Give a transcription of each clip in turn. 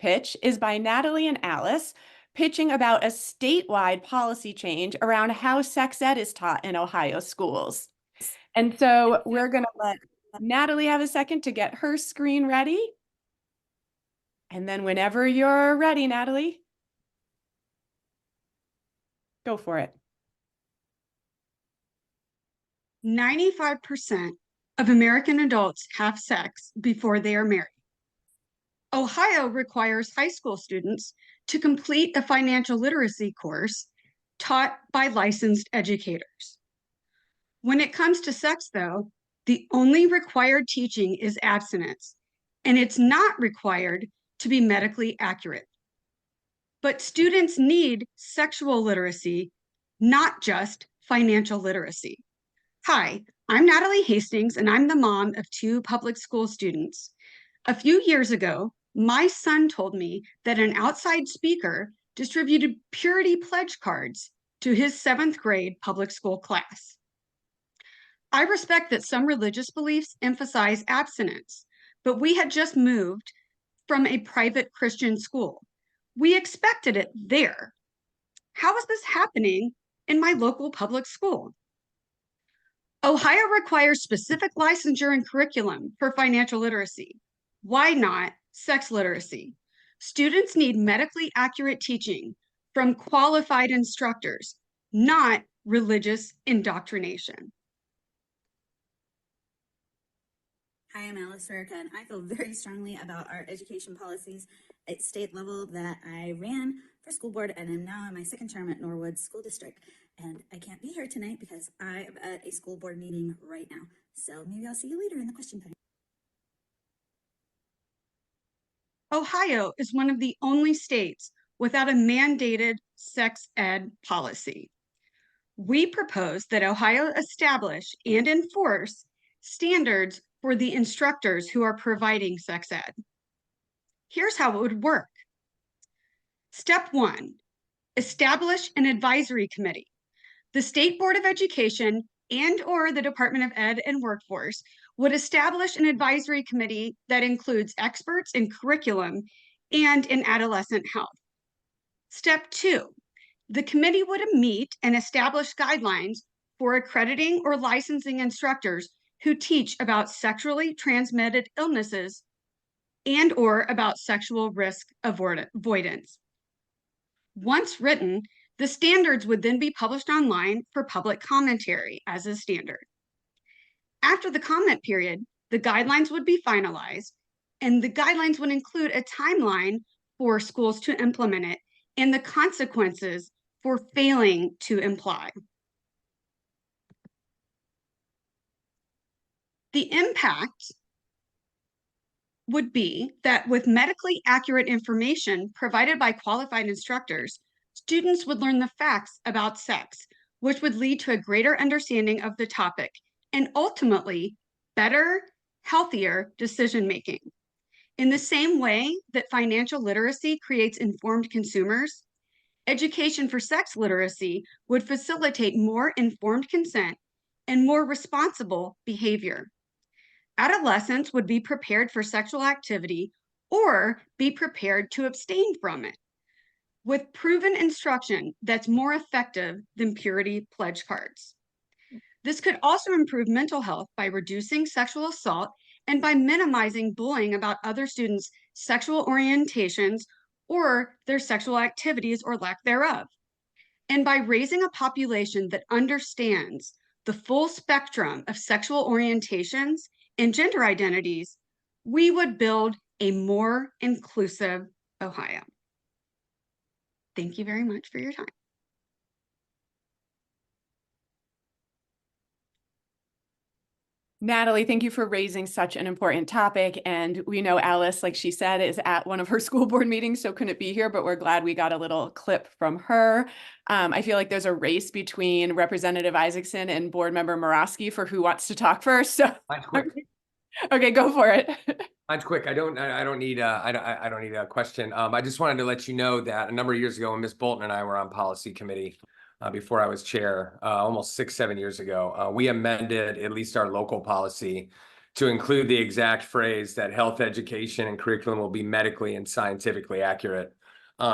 pitch is by Natalie and Alice, pitching about a statewide policy change around how sex ed is taught in Ohio schools. And so we're going to let Natalie have a second to get her screen ready. And then whenever you're ready, Natalie, go for it. 95% of American adults have sex before they are married. Ohio requires high school students to complete a financial literacy course taught by licensed educators. When it comes to sex, though, the only required teaching is abstinence, and it's not required to be medically accurate. But students need sexual literacy, not just financial literacy. Hi, I'm Natalie Hastings, and I'm the mom of 2 public school students. A few years ago, my son told me that an outside speaker distributed purity pledge cards to his 7th grade public school class. I respect that some religious beliefs emphasize abstinence, but we had just moved from a private Christian school. We expected it there. How is this happening in my local public school? Ohio requires specific licensure and curriculum for financial literacy. Why not sex literacy? Students need medically accurate teaching from qualified instructors, not religious indoctrination. Hi, I'm Alice Rericha, and I feel very strongly about our education policies at state level that I ran for school board and am now in my 2nd term at Norwood School District. And I can't be here tonight because I am at a school board meeting right now. So maybe I'll see you later in the question time. Ohio is one of the only states without a mandated sex ed policy. We propose that Ohio establish and enforce standards for the instructors who are providing sex ed. Here's how it would work. Step 1, establish an advisory committee. The State Board of Education and/or the Department of Ed and Workforce would establish an advisory committee that includes experts in curriculum and in adolescent health. Step 2, the committee would meet and establish guidelines for accrediting or licensing instructors who teach about sexually transmitted illnesses and/or about sexual risk avoidance. Once written, the standards would then be published online for public commentary as a standard. After the comment period, the guidelines would be finalized, and the guidelines would include a timeline for schools to implement it and the consequences for failing to imply. The impact would be that with medically accurate information provided by qualified instructors, students would learn the facts about sex, which would lead to a greater understanding of the topic and ultimately better, healthier decision-making. In the same way that financial literacy creates informed consumers, education for sex literacy would facilitate more informed consent and more responsible behavior. Adolescents would be prepared for sexual activity or be prepared to abstain from it, with proven instruction that's more effective than purity pledge cards. This could also improve mental health by reducing sexual assault and by minimizing bullying about other students' sexual orientations or their sexual activities or lack thereof. And by raising a population that understands the full spectrum of sexual orientations and gender identities, we would build a more inclusive Ohio. Thank you very much for your time. Natalie, thank you for raising such an important topic. And we know Alice, like she said, is at one of her school board meetings, so couldn't be here, but we're glad we got a little clip from her. I feel like there's a race between Representative Isaacson and Board Member Morosky for who wants to talk first. So Mine's quick. Okay, go for it. Mine's quick. I don't need a question. I just wanted to let you know that a number of years ago, when Ms. Bolton and I were on policy committee, before I was chair, almost 6-7 years ago, we amended at least our local policy to include the exact phrase that health education and curriculum will be medically and scientifically accurate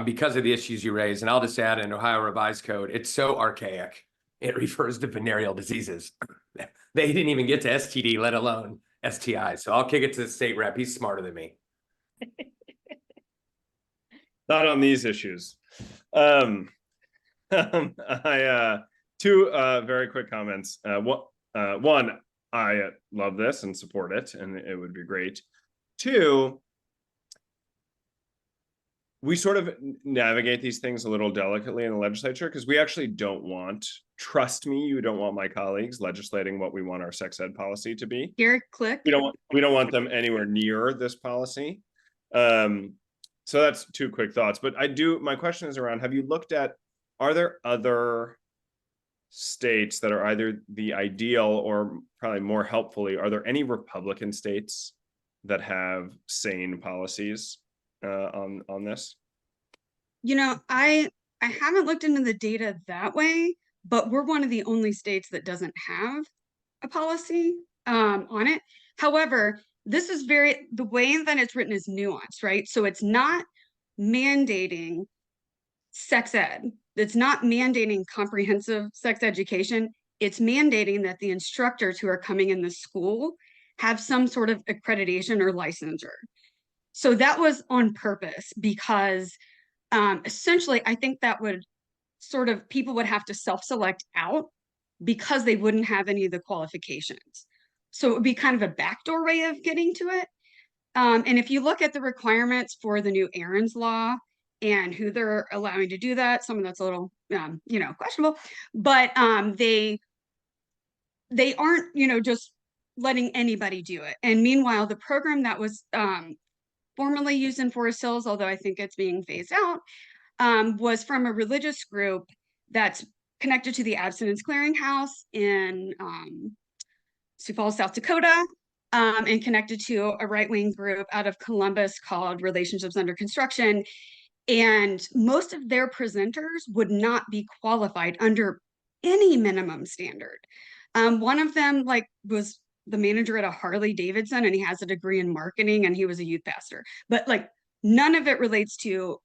because of the issues you raised. And I'll just add in Ohio Revised Code, it's so archaic. It refers to venereal diseases. They didn't even get to STD, let alone STI. So I'll kick it to the state rep. He's smarter than me. Not on these issues. Two very quick comments. One, I love this and support it, and it would be great. Two, we sort of navigate these things a little delicately in the legislature because we actually don't want, trust me, you don't want my colleagues legislating what we want our sex ed policy to be. Here, click. We don't want them anywhere near this policy. So that's two quick thoughts. But my question is around, have you looked at, are there other states that are either the ideal or probably more helpfully, are there any Republican states that have sane policies on this? You know, I haven't looked into the data that way, but we're one of the only states that doesn't have a policy on it. However, this is the way that it's written is nuanced, right? So it's not mandating sex ed. It's not mandating comprehensive sex education. It's mandating that the instructors who are coming in the school have some sort of accreditation or licensure. So that was on purpose because essentially, I think that would people would have to self-select out because they wouldn't have any of the qualifications. So it would be kind of a backdoor way of getting to it. And if you look at the requirements for the new Aaron's Law and who they're allowing to do that, some of that's a little, questionable, but they aren't, just letting anybody do it. And meanwhile, the program that was formerly used in Forest Hills, although I think it's being phased out, was from a religious group that's connected to the Abstinence Clearinghouse in Sioux Falls, South Dakota, and connected to a right-wing group out of Columbus called Relationships Under Construction. And most of their presenters would not be qualified under any minimum standard. One of them was the manager at a Harley Davidson, and he has a degree in marketing, and he was a youth pastor. But none of it relates to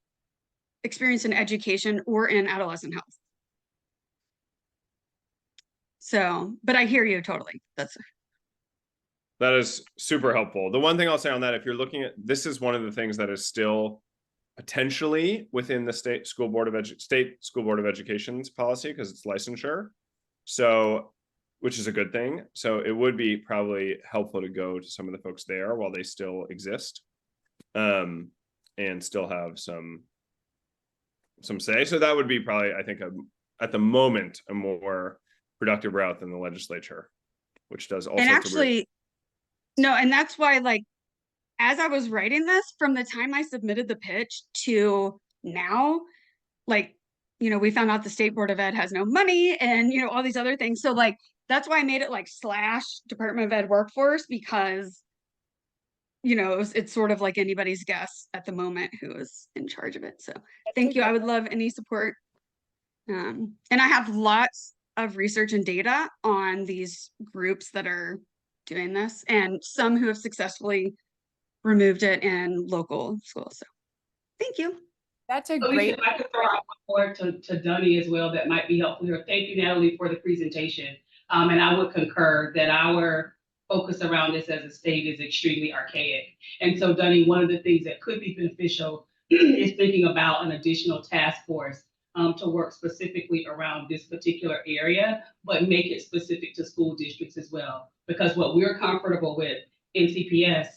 experience in education or in adolescent health. So, but I hear you totally. That is super helpful. The one thing I'll say on that, if you're looking at, this is one of the things that is still potentially within the state school board of education's policy because it's licensure. So, which is a good thing. So it would be probably helpful to go to some of the folks there while they still exist, and still have some say. So that would be probably, I think, at the moment, a more productive route than the legislature, which does all and sorts actually, of no, and that's why, as I was writing this, from the time I submitted the pitch to now, we found out the State Board of Ed has no money and, all these other things. So that's why I made it / Department of Ed workforce, because, it's sort of like anybody's guess at the moment who is in charge of it. So thank you. I would love any support. And I have lots of research and data on these groups that are doing this, and some who have successfully removed it in local schools. So thank you. That's a Alicia, great. if I could throw out one more to Dunny as well, that might be helpful here. Thank you, Natalie, for the presentation. And I would concur that our focus around this as a state is extremely archaic. And so, Dunny, one of the things that could be beneficial is thinking about an additional task force to work specifically around this particular area, but make it specific to school districts as well. Because what we're comfortable with in CPS,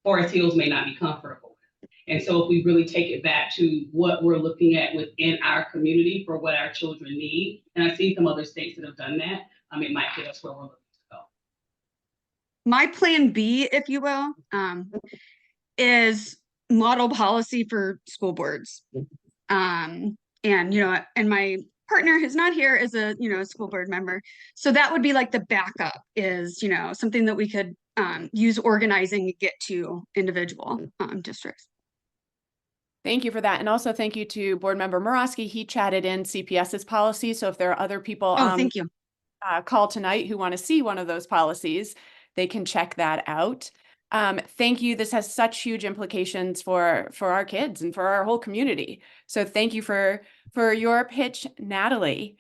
Forest Hills may not be comfortable with. And so if we really take it back to what we're looking at within our community for what our children need, and I see some other states that have done that, it might get us where we're looking to go. My plan B, if you will, is model policy for school boards. And my partner who's not here is a school board member. So that would be the backup is, something that we could use organizing to get to individual districts. Thank you for that. And also thank you to Board Member Morosky. He chatted in CPS's policy. So if there are other people thank you. Call tonight who want to see one of those policies, they can check that out. Thank you. This has such huge implications for our kids and for our whole community. So thank you for your pitch, Natalie.